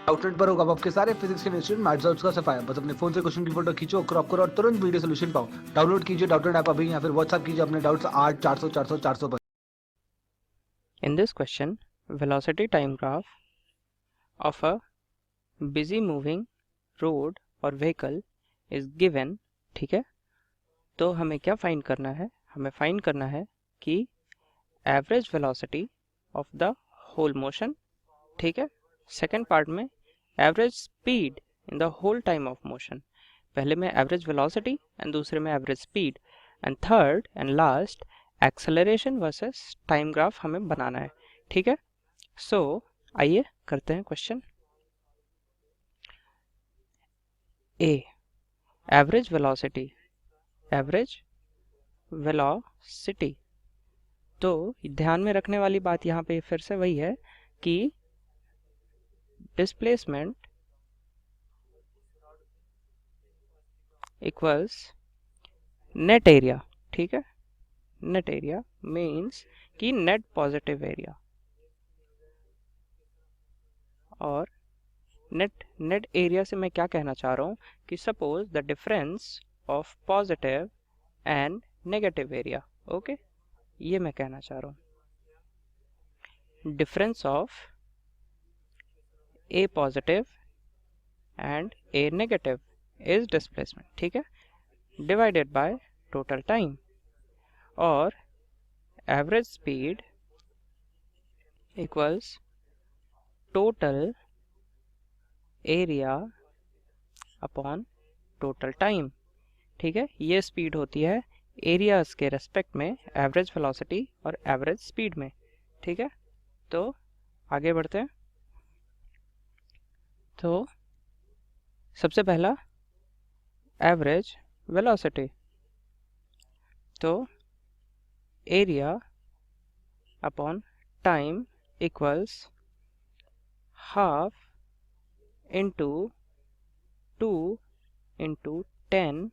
Outlet पर होगा आपके सारे फिजिक्स के इंस्टीट्यूट मैथ्स और उसका सफाया। बस अपने फोन से क्वेश्चन की फोटो खींचो, क्रॉप करो और तुरंत वीडियो सोल्यूशन पाओ। डाउनलोड कीजिए डाउटनेट ऐप अभी या फिर व्हाट्सएप कीजिए अपने डाउट्स 8 400 400 400 पर। In this question, velocity time graph of a busy moving road or vehicle is given। ठीक है, तो हमें क्या फाइंड करना है? हमें फाइंड करना है कि average velocity of the whole motion. ठीक है, सेकेंड पार्ट में average speed in the whole time of motion. पहले में एवरेज वेलोसिटी एंड दूसरे में average speed, and third and last acceleration versus time graph हमें बनाना है। ठीक है, सो आइए करते हैं question. A, average velocity. Average velocity, तो ध्यान में रखने वाली बात यहाँ पे फिर से वही है कि डिस्प्लेसमेंट इक्वल्स नेट एरिया। ठीक है, नेट एरिया मीन्स कि नेट पॉजिटिव एरिया, और नेट एरिया से मैं क्या कहना चाह रहा हूँ कि suppose the difference of positive and negative area. Okay, ये मैं कहना चाह रहा हूँ, difference of A positive and A negative is displacement. ठीक है, डिवाइडेड बाय टोटल टाइम, और average speed equals total area upon total time. ठीक है, ये स्पीड होती है एरियाज के रेस्पेक्ट में एवरेज वेलोसिटी और एवरेज स्पीड में। ठीक है, तो आगे बढ़ते हैं। तो सबसे पहला एवरेज वेलोसिटी, तो area upon time equals half into 2 into 10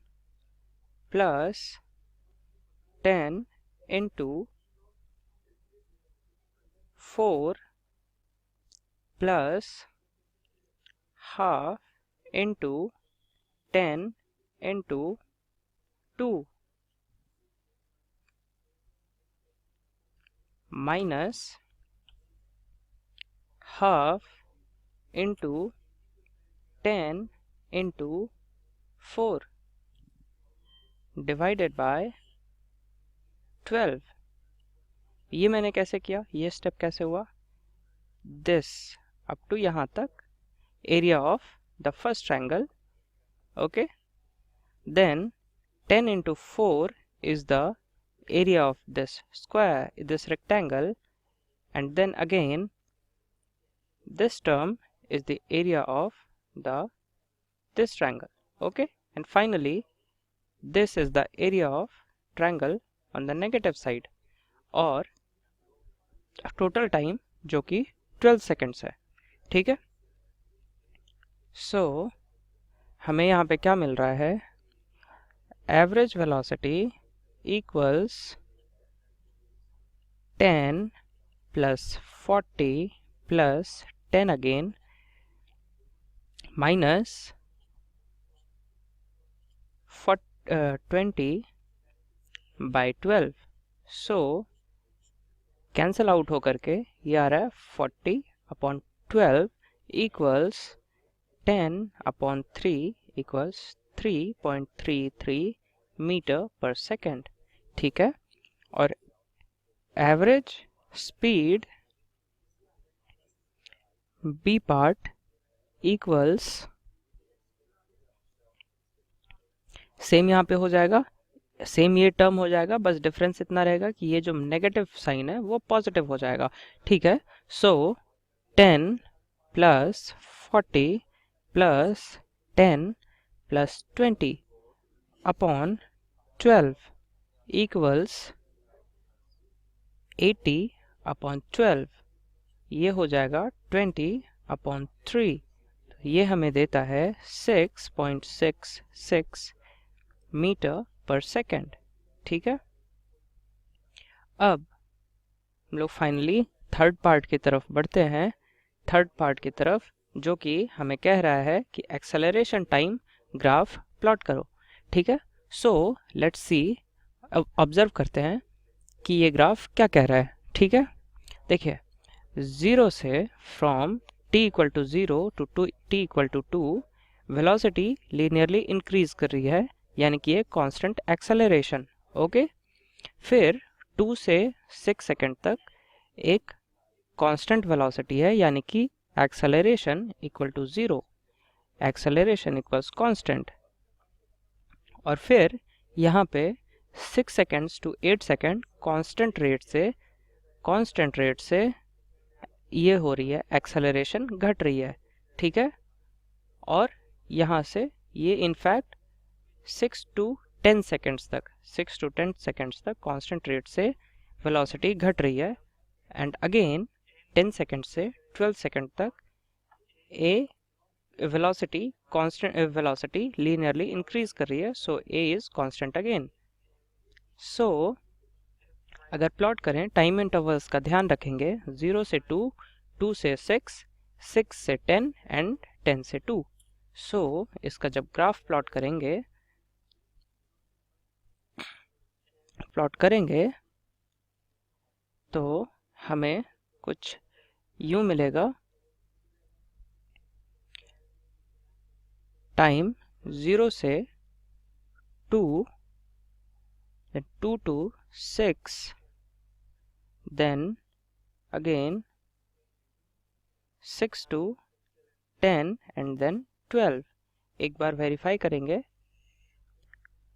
plus 10 into 4 plus half into 10 into 2 minus half into 10 into 4 divided by 12। ये मैंने कैसे किया, ये स्टेप कैसे हुआ? दिस अप टू यहाँ तक area of the first triangle. Okay, then 10 into 4 is the area of this square, this rectangle, and then again this term is the area of this triangle. Okay, and finally this is the area of triangle on the negative side, और total time जो कि 12 seconds है। ठीक है, so हमें यहाँ पे क्या मिल रहा है? Average velocity equals 10 plus 40 plus 10 again minus 20 by 12। So cancel out होकर के ये आ रहा है 40 upon 12 equals 10 upon 3 equals 3.33 metre पर सेकेंड। ठीक है, और average speed B part equals same यहाँ पे हो जाएगा, सेम ये टर्म हो जाएगा, बस डिफरेंस इतना रहेगा कि ये जो नेगेटिव साइन है वो पॉजिटिव हो जाएगा। ठीक है, सो 10 plus 40 plus 10 plus 20 upon 12 equals 80 upon 12, ये हो जाएगा 20 अपॉन 3, तो ये हमें देता है 6.66 मीटर पर सेकेंड। ठीक है, अब हम लोग फाइनली थर्ड पार्ट की तरफ बढ़ते हैं। थर्ड पार्ट की तरफ जो कि हमें कह रहा है कि एक्सेलरेशन टाइम ग्राफ प्लॉट करो। ठीक है, सो लेट्स सी, ऑब्जर्व करते हैं कि ये ग्राफ क्या कह रहा है। ठीक है, देखिए 0 से from t equal to 0 to t equal to 2 velocity linearly increase कर रही है, यानी कि ये कांस्टेंट एक्सेलरेशन। ओके, फिर 2 से 6 सेकंड तक एक कांस्टेंट वेलोसिटी है, यानी कि acceleration equal to 0, acceleration equals constant. और फिर यहाँ पे 6 seconds to 8 second constant rate से ये हो रही है, एक्सेलरेशन घट रही है। ठीक है, और यहाँ से ये इनफैक्ट 6 टू 10 सेकंड्स तक कांस्टेंट रेट से वेलोसिटी घट रही है, एंड अगेन 10 सेकंड से 12 सेकंड तक कांस्टेंट वेलोसिटी लीनियरली इंक्रीज कर रही है, सो ए इज कांस्टेंट अगेन। सो अगर प्लॉट करें, टाइम इंटरवल्स का ध्यान रखेंगे, 0 से 2, 2 से 6, 6 से 10 एंड 10 से 2। सो इसका जब ग्राफ प्लॉट करेंगे तो हमें कुछ यूं मिलेगा, टाइम 0 से 2, then 2 to 6, then again 6 to 10 and then 12। एक बार वेरीफाई करेंगे,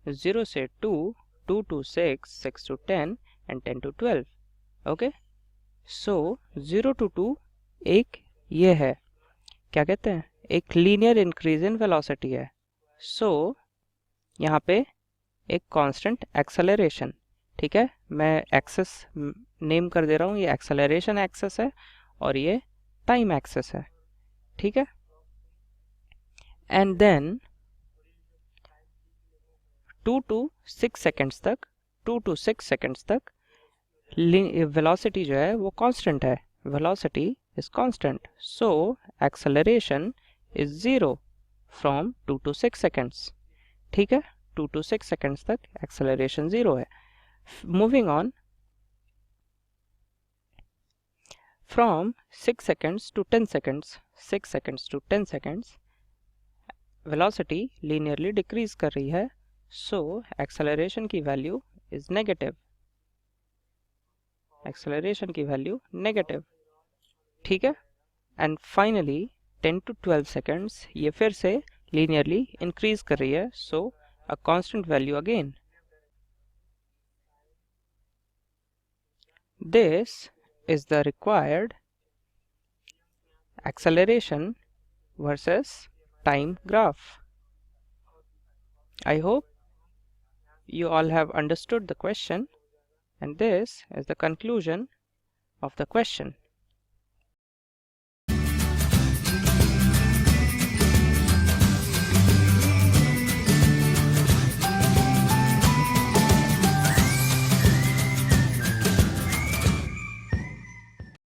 0 से 2, 2 to 6, 6 to 10 and 10 to 12। Okay, so 0 to 2 एक ये है, क्या कहते हैं, एक लीनियर इंक्रीज इन वेलोसिटी है। सो यहाँ पे एक कांस्टेंट एक्सेलरेशन। ठीक है, मैं एक्सेस नेम कर दे रहा हूँ, ये एक्सेलरेशन एक्सेस है और ये टाइम एक्सेस है। ठीक है, एंड देन 2 to 6 सेकंड्स तक वेलोसिटी जो है वो कांस्टेंट है, velocity is constant, so acceleration is 0 from 2 to 6 seconds. ठीक है, 2 to 6 सेकंड्स तक एक्सेलरेशन 0 है। Moving on, from 6 seconds to 10 seconds velocity linearly decrease कर रही है, सो एक्सेलरेशन की वैल्यू इज नेगेटिव, ठीक है, एंड फाइनली 10 to 12 seconds ये फिर से लीनियरली इंक्रीज कर रही है, सो a constant value again. This is the required acceleration versus time graph. I hope you all have understood the question, and this is the conclusion of the question.